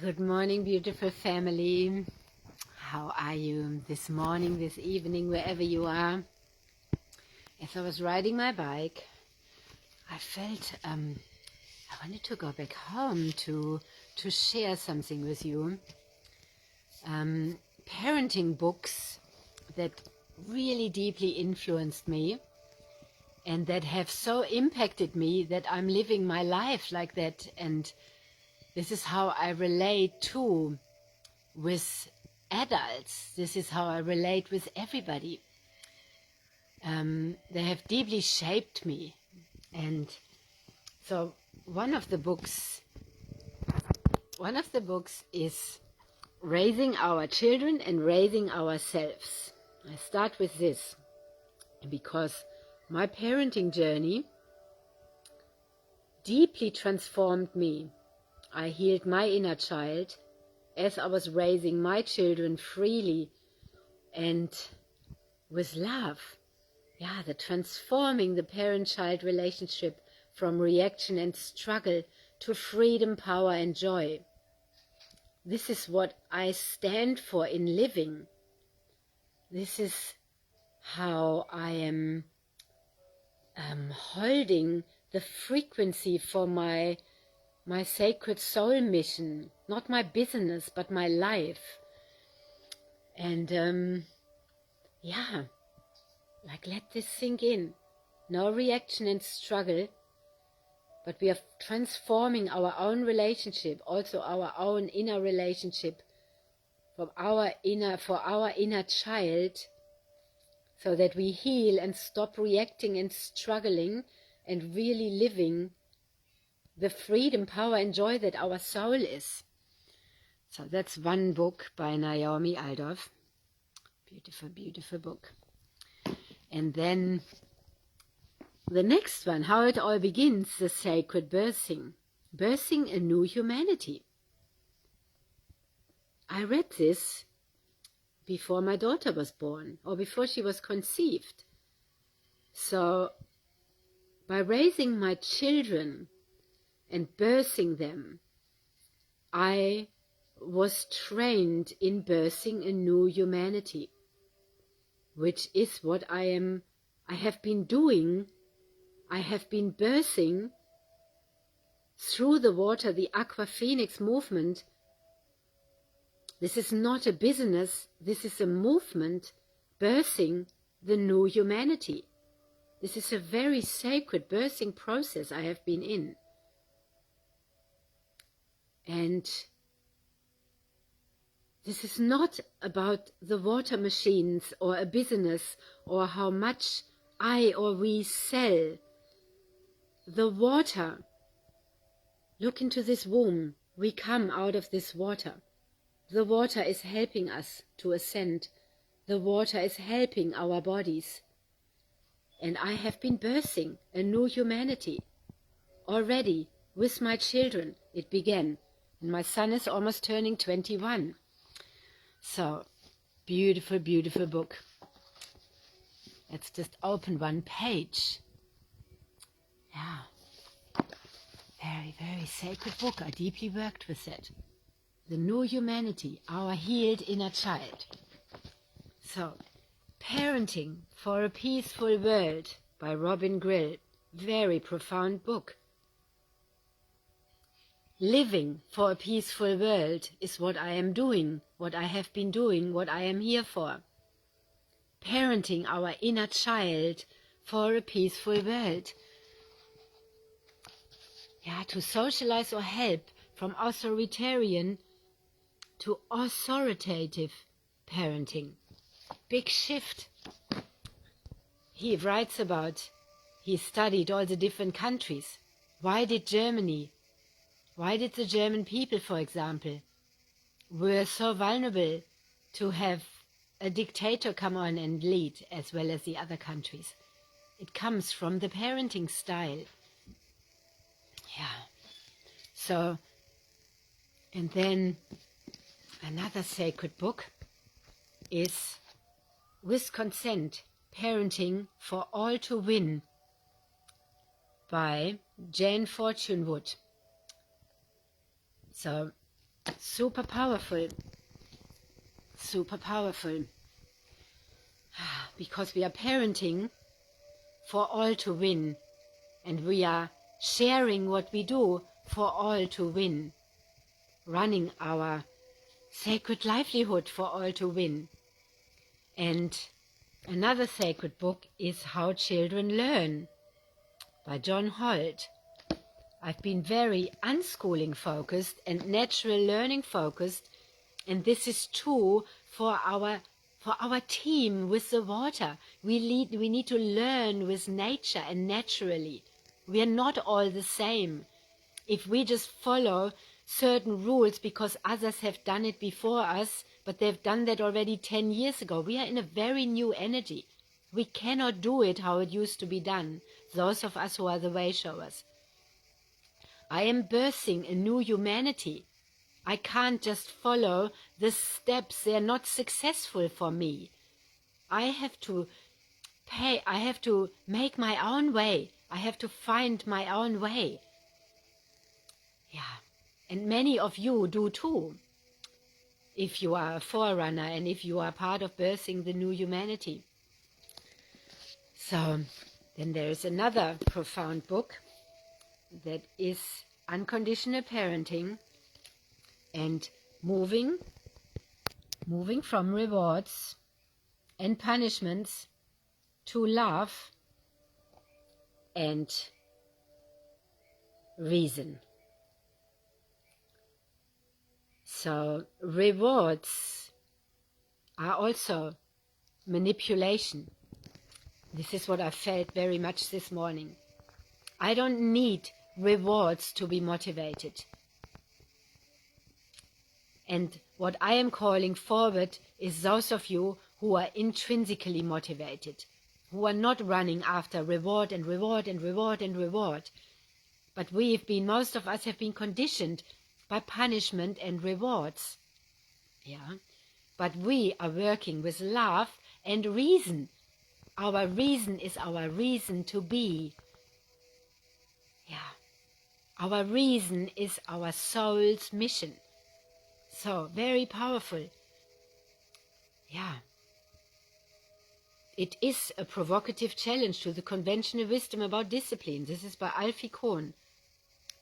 Good morning, beautiful family. How are you this morning, this evening, wherever you are? As I was riding my bike, I felt I wanted to go back home to share something with you. Parenting books that really deeply influenced me and that have so impacted me that I'm living my life like that. And this is how I relate too with adults. This is how I relate with everybody. They have deeply shaped me. And so one of the books is Raising Our Children and Raising Ourselves. I start with this because my parenting journey deeply transformed me. I healed my inner child as I was raising my children freely and with love. Yeah, the transforming the parent-child relationship from reaction and struggle to freedom, power and joy. This is what I stand for in living. This is how I am holding the frequency for my sacred soul mission, not my business, but my life. And let this sink in. No reaction and struggle, but we are transforming our own relationship, also our own inner relationship for our inner child, so that we heal and stop reacting and struggling and really living the freedom, power and joy that our soul is. So that's one book by Naomi Alderf. Beautiful, beautiful book. And then the next one, How It All Begins, The Sacred Birthing. Birthing a New Humanity. I read this before my daughter was born, or before she was conceived. So by raising my children and birthing them, I was trained in birthing a new humanity, which is what I have been doing. I have been birthing through the water, the Aqua Phoenix movement. This is not a business, this is a movement, birthing the new humanity. This is a very sacred birthing process I have been in. And this is not about the water machines or a business or how much I or we sell. The water, look into this womb, we come out of this water. The water is helping us to ascend. The water is helping our bodies. And I have been birthing a new humanity. Already, with my children, it began. And my son is almost turning 21. So, beautiful, beautiful book. Let's just open one page. Yeah. Very, very sacred book. I deeply worked with it. The New Humanity, Our Healed Inner Child. So, Parenting for a Peaceful World by Robin Grill. Very profound book. Living for a peaceful world is what I am doing, what I have been doing, what I am here for. Parenting our inner child for a peaceful world. Yeah, to socialize or help from authoritarian to authoritative parenting. Big shift. He writes about, he studied all the different countries. Why did the German people, for example, were so vulnerable to have a dictator come on and lead, as well as the other countries? It comes from the parenting style. Yeah. So, and then another sacred book is With Consent, Parenting for All to Win by Jane Fortune Wood. So Super powerful. Super powerful. Because we are parenting for all to win. And we are sharing what we do for all to win. Running our sacred livelihood for all to win. And another sacred book is How Children Learn by John Holt. I've been very unschooling focused and natural learning focused, and this is true for our team with the water. We need to learn with nature and naturally. We are not all the same. If we just follow certain rules because others have done it before us, but they've done that already 10 years ago, we are in a very new energy. We cannot do it how it used to be done, those of us who are the wayshowers. I am birthing a new humanity. I can't just follow the steps. They're not successful for me. I have to make my own way. I have to find my own way. Yeah, and many of you do too, if you are a forerunner and if you are part of birthing the new humanity. So then there is another profound book that is Unconditional Parenting and moving from rewards and punishments to love and reason. So rewards are also manipulation. This is what I felt very much this morning. I don't need rewards to be motivated. And what I am calling forward is those of you who are intrinsically motivated, who are not running after reward and reward and reward and reward. But most of us have been conditioned by punishment and rewards. Yeah. But we are working with love and reason. Our reason is our reason to be. Yeah. Our reason is our soul's mission. So, very powerful. Yeah. It is a provocative challenge to the conventional wisdom about discipline. This is by Alfie Kohn.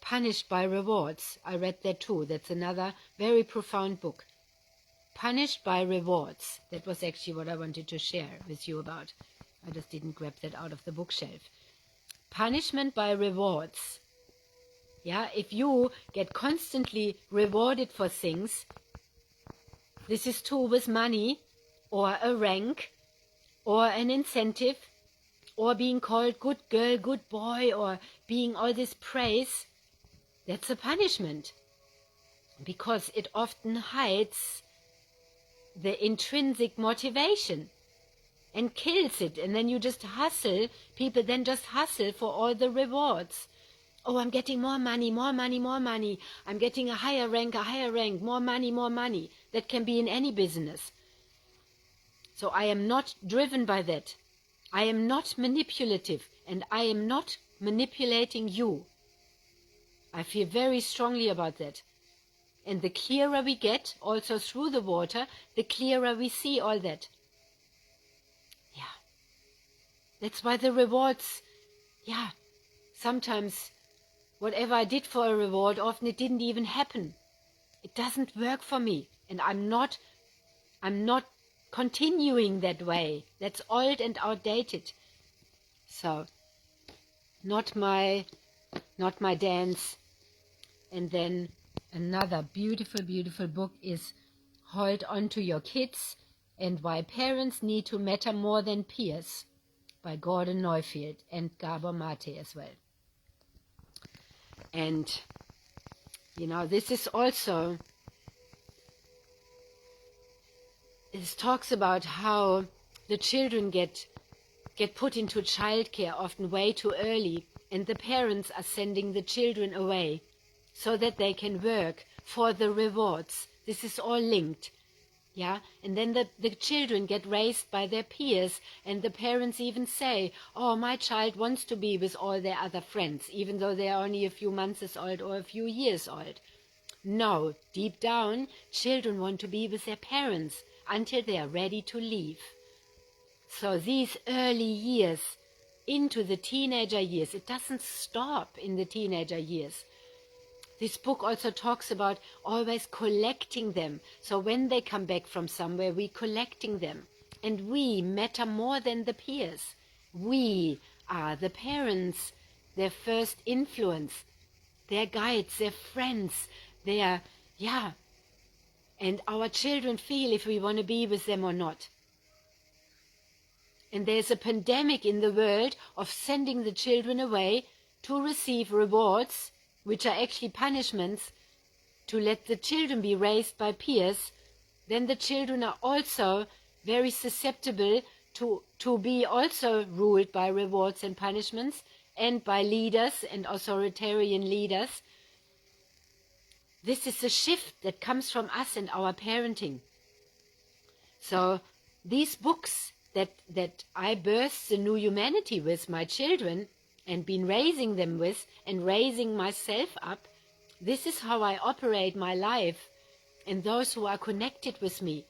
Punished by Rewards. I read that too. That's another very profound book. Punished by Rewards. That was actually what I wanted to share with you about. I just didn't grab that out of the bookshelf. Punishment by rewards. Yeah, if you get constantly rewarded for things, this is true with money or a rank or an incentive or being called good girl, good boy, or being all this praise, that's a punishment because it often hides the intrinsic motivation and kills it, and then you just hustle. People then just hustle for all the rewards. Oh, I'm getting more money, more money, more money. I'm getting a higher rank, more money, more money. That can be in any business. So I am not driven by that. I am not manipulative, and I am not manipulating you. I feel very strongly about that. And the clearer we get, also through the water, the clearer we see all that. Yeah. That's why the rewards, sometimes whatever I did for a reward, often it didn't even happen. It doesn't work for me. And I'm not continuing that way. That's old and outdated. So, not my dance. And then another beautiful, beautiful book is Hold On to Your Kids and Why Parents Need to Matter More Than Peers by Gordon Neufeld and Gabor Mate as well. And, this is also, it talks about how the children get put into childcare often way too early, and the parents are sending the children away so that they can work for the rewards. This is all linked. Yeah, and then the children get raised by their peers, and the parents even say, oh, my child wants to be with all their other friends, even though they are only a few months old or a few years old. No, deep down, children want to be with their parents until they are ready to leave. So these early years into the teenager years, it doesn't stop in the teenager years. This book also talks about always collecting them. So when they come back from somewhere, we're collecting them. And we matter more than the peers. We are the parents, their first influence, their guides, their friends, their, and our children feel if we want to be with them or not. And there's a pandemic in the world of sending the children away to receive rewards, which are actually punishments, to let the children be raised by peers. Then the children are also very susceptible to be also ruled by rewards and punishments and by leaders and authoritarian leaders. This is a shift that comes from us and our parenting. So these books that I birthed the new humanity with my children and been raising them with and raising myself up, this is how I operate my life and those who are connected with me.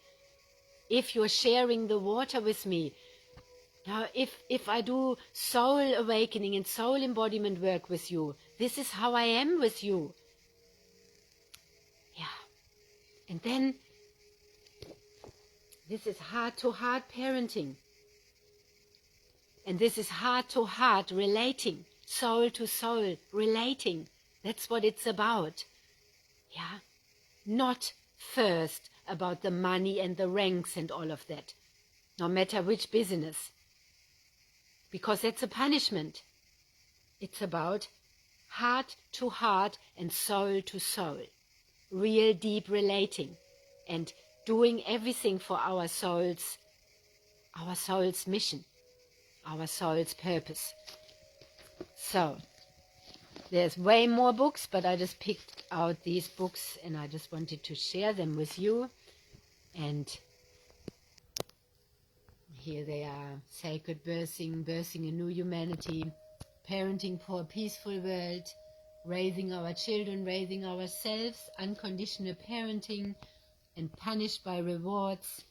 If you're sharing the water with me, now if I do soul awakening and soul embodiment work with you, this is how I am with you. Yeah. And then this is heart-to-heart parenting. And this is heart-to-heart relating, soul-to-soul relating. That's what it's about. Yeah? Not first about the money and the ranks and all of that, no matter which business. Because that's a punishment. It's about heart-to-heart and soul-to-soul. Real deep relating. And doing everything for our soul's mission, our soul's purpose. So, there's way more books, but I just picked out these books and I just wanted to share them with you. And here they are: Sacred Birthing, Birthing a New Humanity, Parenting for a Peaceful World, Raising Our Children, Raising Ourselves, Unconditional Parenting, and Punished by Rewards,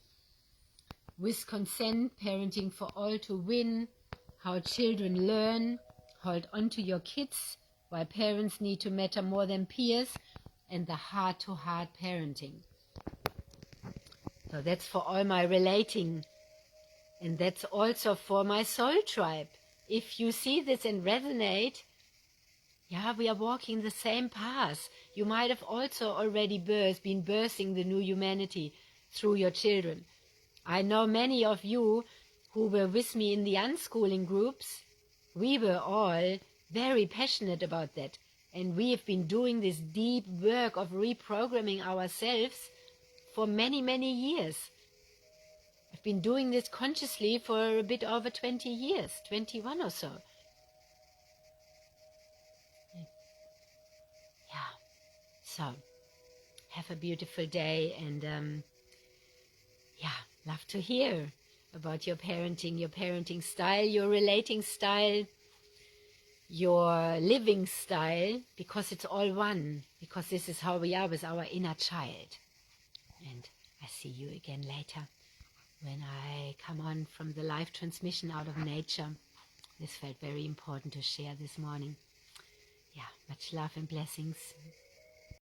With Consent, Parenting for All to Win, How Children Learn, Hold On to Your Kids, Why Parents Need to Matter More Than Peers, and the Heart-to-Heart Parenting. So that's for all my relating, and that's also for my soul tribe. If you see this and resonate, we are walking the same path. You might have also already been birthing the new humanity through your children. I know many of you who were with me in the unschooling groups. We were all very passionate about that. And we have been doing this deep work of reprogramming ourselves for many, many years. I've been doing this consciously for a bit over 20 years, 21 or so. So, have a beautiful day, and love to hear about your parenting style, your relating style, your living style, because it's all one, because this is how we are with our inner child. And I see you again later when I come on from the live transmission out of nature. This felt very important to share this morning. Much love and blessings.